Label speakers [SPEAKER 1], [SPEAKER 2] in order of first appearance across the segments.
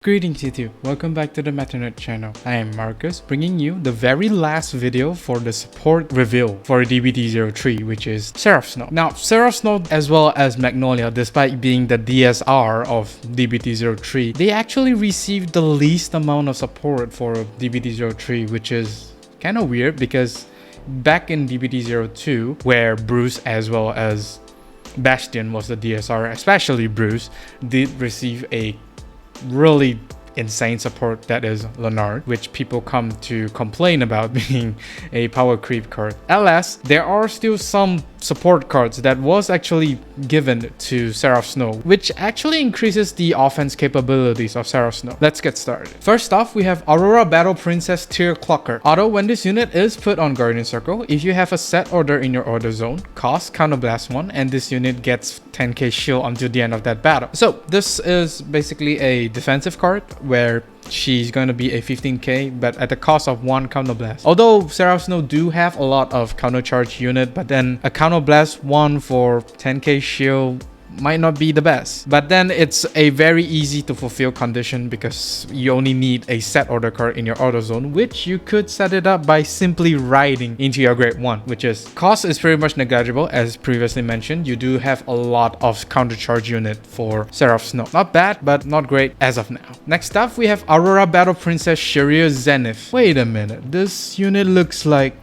[SPEAKER 1] Greetings YouTube, welcome back to the MetaNerd channel. I am Marcus, bringing you the very last video for the support reveal for DBT03, which is Seraph Snow. Now, Seraph Snow as well as Magnolia, despite being the DSR of DBT03, they actually received the least amount of support for DBT03, which is kind of weird because back in DBT02, where Bruce as well as Bastion was the DSR, especially Bruce, did receive a really insane support, that is Leonard, which people come to complain about being a power creep card. Alas, there are still some support cards that was actually given to Seraph Snow, which actually increases the offense capabilities of Seraph Snow. Let's get started. First off, we have Aurora Battle Princess Tier Clocker. Auto, when this unit is put on Guardian Circle, if you have a set order in your order zone, cost Counterblast 1, and this unit gets 10k shield until the end of that battle. So this is basically a defensive card where she's going to be a 15k, but at the cost of 1 Counterblast. Although Seraph Snow do have a lot of countercharge unit, but then a Counterblast 1 for 10k shield might not be the best. But then it's a very easy to fulfill condition because you only need a set order card in your auto zone, which you could set it up by simply riding into your grade 1, which is cost is pretty much negligible. As previously mentioned, you do have a lot of countercharge unit for Seraph Snow. Not bad, but not great as of now. Next up, we have Aurora Battle Princess Shirer Zenith. Wait a minute, this unit looks like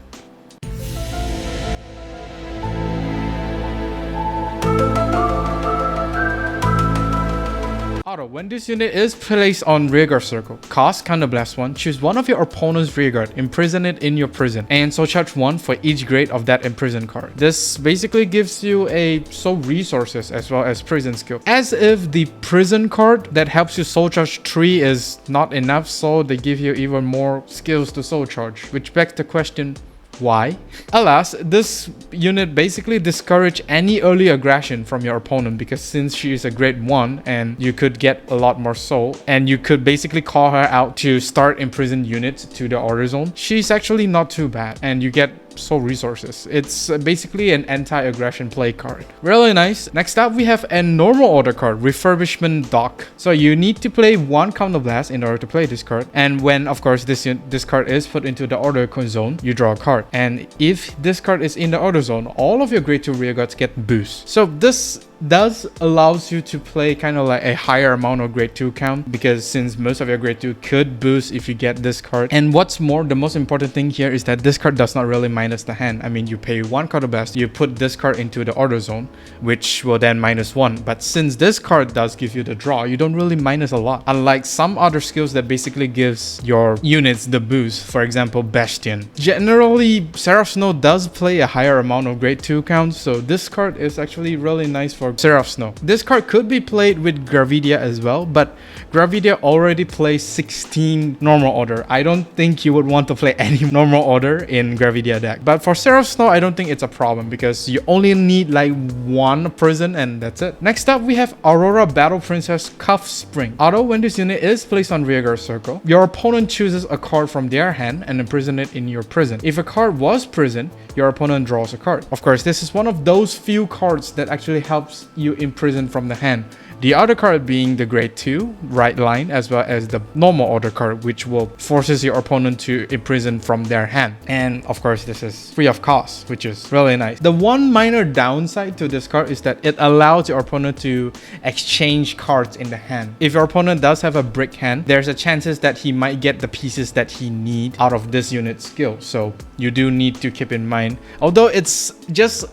[SPEAKER 1] when this unit is placed on Rearguard Circle, cost Counterblast 1, choose one of your opponent's Rearguard, imprison it in your prison, and soul charge 1 for each grade of that imprisoned card. This basically gives you a soul resources as well as prison skill. As if the prison card that helps you soul charge 3 is not enough, so they give you even more skills to soul charge, which begs the question, why? Alas, this unit basically discourages any early aggression from your opponent because since she is a grade 1 and you could get a lot more soul and you could basically call her out to start imprisoned units to the order zone, she's actually not too bad and you get soul resources. It's basically an anti-aggression play card. Really nice. Next up, we have a normal order card, Refurbishment Dock. So you need to play 1 Counterblast in order to play this card. And when, of course, this card is put into the order zone, you draw a card. And if this card is in the order zone, all of your grade 2 rearguards get boost. So this does allows you to play kind of like a higher amount of grade 2 count because since most of your grade 2 could boost if you get this card. And what's more, the most important thing here is that this card does not really minus the hand. I mean, you pay 1 Counterblast, you put this card into the order zone, which will then minus 1. But since this card does give you the draw, you don't really minus a lot. Unlike some other skills that basically gives your units the boost, for example, Bastion. Generally, Seraph Snow does play a higher amount of grade 2 counts, so this card is actually really nice for Seraph Snow. This card could be played with Gravidia as well, but Gravidia already plays 16 normal order. I don't think you would want to play any normal order in Gravidia deck. But for Seraph Snow, I don't think it's a problem because you only need like 1 prison and that's it. Next up, we have Aurora Battle Princess Cuff Spring. Auto, when this unit is placed on Rearguard Circle, your opponent chooses a card from their hand and imprison it in your prison. If a card was prison, your opponent draws a card. Of course, this is one of those few cards that actually helps you imprison from the hand. The other card being the grade 2 right line as well as the normal order card, which will forces your opponent to imprison from their hand. And of course, this is free of cost, which is really nice. The one minor downside to this card is that it allows your opponent to exchange cards in the hand. If your opponent does have a brick hand, there's a chances that he might get the pieces that he needs out of this unit's skill. So you do need to keep in mind, although it's just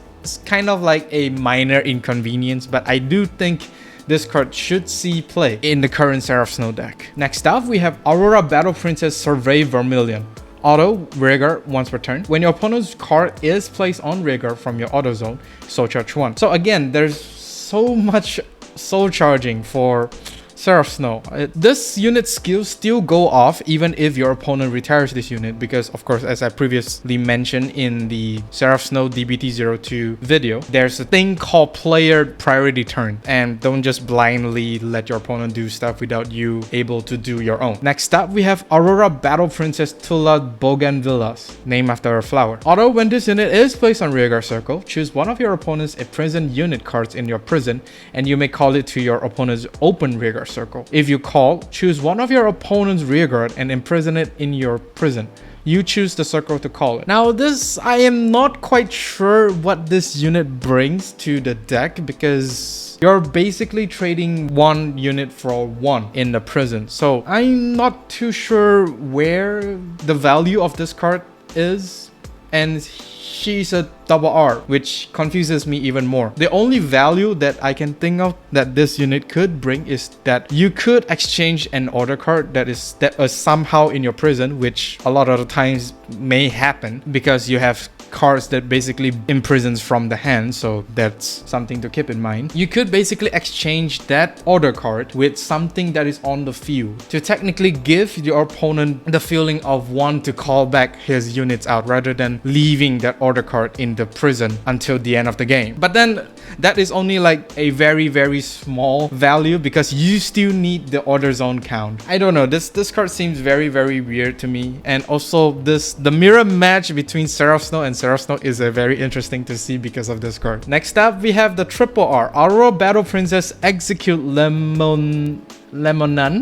[SPEAKER 1] kind of like a minor inconvenience, but I do think this card should see play in the current Seraph Snow deck. Next up, we have Aurora Battle Princess Survey Vermillion. Auto, Rearguard once per turn. When your opponent's card is placed on Rearguard from your auto zone, soul charge 1. So again, there's so much soul charging for Seraph Snow. This unit skills still go off even if your opponent retires this unit because, of course, as I previously mentioned in the Seraph Snow DBT02 video, there's a thing called player priority turn, and don't just blindly let your opponent do stuff without you able to do your own. Next up, we have Aurora Battle Princess Tula Buganvilias, named after a flower. Auto, when this unit is placed on Rearguard Circle, choose one of your opponent's imprisoned unit cards in your prison and you may call it to your opponent's open Rearguard circle. If you call, choose one of your opponent's rearguard and imprison it in your prison. You choose the circle to call it. Now this, I am not quite sure what this unit brings to the deck, because you're basically trading one unit for one in the prison. So I'm not too sure where the value of this card is. And she's a double R, which confuses me even more. The only value that I can think of that this unit could bring is that you could exchange an order card that is somehow in your prison, which a lot of the times may happen because you have cards that basically imprisons from the hand, so that's something to keep in mind. You could basically exchange that order card with something that is on the field to technically give your opponent the feeling of want to call back his units out rather than leaving that order card in the prison until the end of the game. But then that is only like a very small value because you still need the order zone count. I don't know, this card seems very weird to me. And also the mirror match between Seraph Snow and Seraph Snow is very interesting to see because of this card. Next up, we have the triple R, Aurora Battle Princess, execute Lemonum.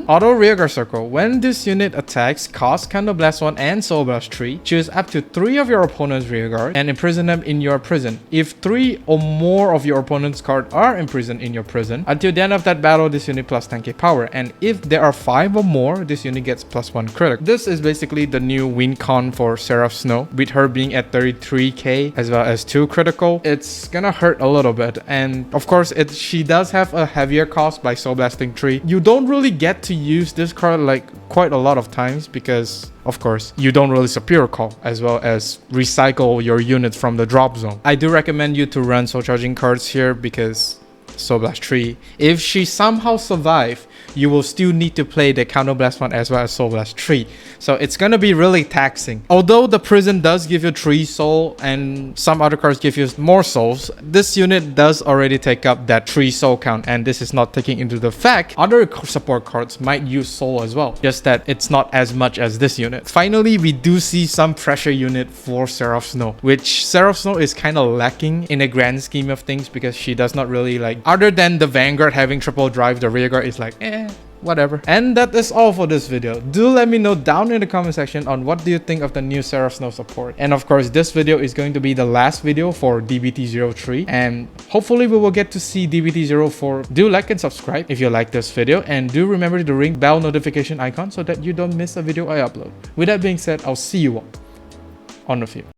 [SPEAKER 1] Auto rearguard circle. When this unit attacks, cost Candle Blast 1 and Soul Blast 3. Choose up to 3 of your opponent's rearguard and imprison them in your prison. If 3 or more of your opponent's cards are imprisoned in your prison, until the end of that battle, this unit plus 10k power. And if there are 5 or more, this unit gets plus 1 critical. This is basically the new win con for Seraph Snow, with her being at 33k as well as 2 critical. It's gonna hurt a little bit, and of course she does have a heavier cost by Soul Blasting 3. You don't really get to use this card like quite a lot of times because of course you don't really superior call as well as recycle your units from the drop zone. I do recommend you to run soul charging cards here because Soul Blast 3, if she somehow survive, you will still need to play the Counter Blast 1 as well as Soul Blast 3. So it's gonna be really taxing. Although the prison does give you 3 soul and some other cards give you more souls, this unit does already take up that 3 soul count, and this is not taking into the fact other support cards might use soul as well, just that it's not as much as this unit. Finally, we do see some pressure unit for Seraph Snow, which Seraph Snow is kind of lacking in the grand scheme of things because she does not really like, other than the Vanguard having triple drive, the rearguard is like whatever. And that is all for this video. Do let me know down in the comment section on what do you think of the new Seraph Snow support. And of course, this video is going to be the last video for DBT03, and hopefully we will get to see DBT04. Do like and subscribe if you like this video, and do remember to ring bell notification icon so that you don't miss a video I upload. With that being said, I'll see you all on the field.